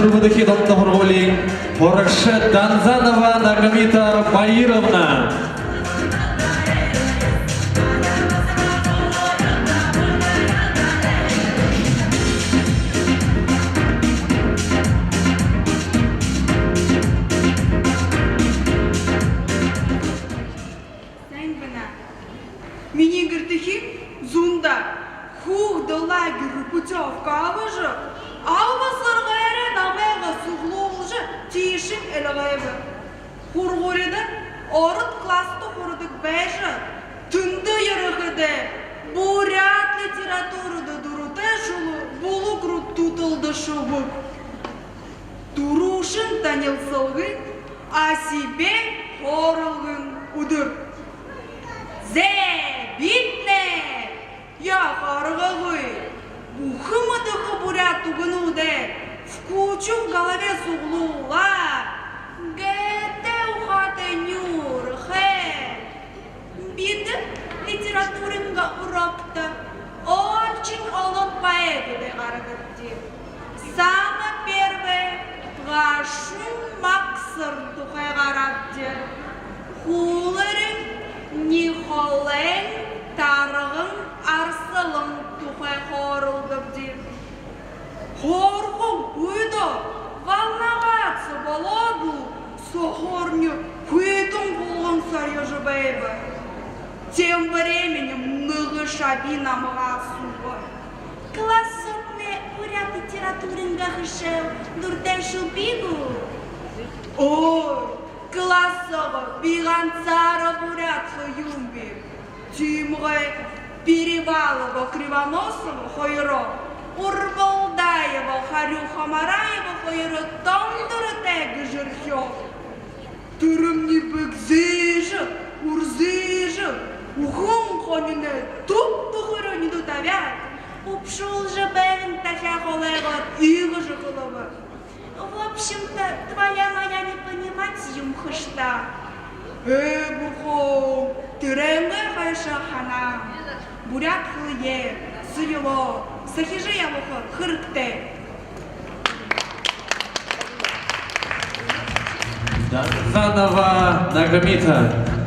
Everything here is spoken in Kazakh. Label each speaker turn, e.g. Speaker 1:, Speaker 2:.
Speaker 1: Трубадахи Донтахорголин, Порше Данзанова Нагамита Баировна.
Speaker 2: Зунда хух до лагерю путевка выжи, алба сыргайры дамайга суглуулжы тишин элгайбы. Хургуриды орыт класты хурдык бәжі, түнді ерігіді, бурят литературыды дуруты шулы, булу груд тутылды шубы. Турушын танилсылгы, а себе хорылгын удыр. Битне! Я харгавы! Бухымыдыхы бурят тугынуды, в кучу в голове суглула. Гэте ухаты нюрхэ. Биды литературинга урокта очень олон поэты гарагатти. Самое первое Гашун Максыр тухай гаратти. Хулырын Нихолен тарығын арсылын тухай хорылдып деп. Хорғым бұйды, валнағатсы болоду, сохорню хүйтін болғын сарежы бәйбі. Тем временем нығы шабина мұға суы. Классотне уряд литературинга хышел, дуртешу бигу. Ой! Классово биганцара бурятха юмби, Тимры Перевалова Кривоносова хойро, Урвалдаева Харюха Мараева хойро тондыры тәгі жүрхё. Түрімні бігзижі, урзижі, ухым қоныны тұпты хойро не дутавят, Упшул же бәрін тәхя қолайға үйгі жықылығы. В общем-то, твоя моя не понимать юмхышта. Бухо, ты рэмэ хайша хана. Бурят хлые, сывело, сахижи я бухо, хыркте.
Speaker 1: Данзанова Нагамита.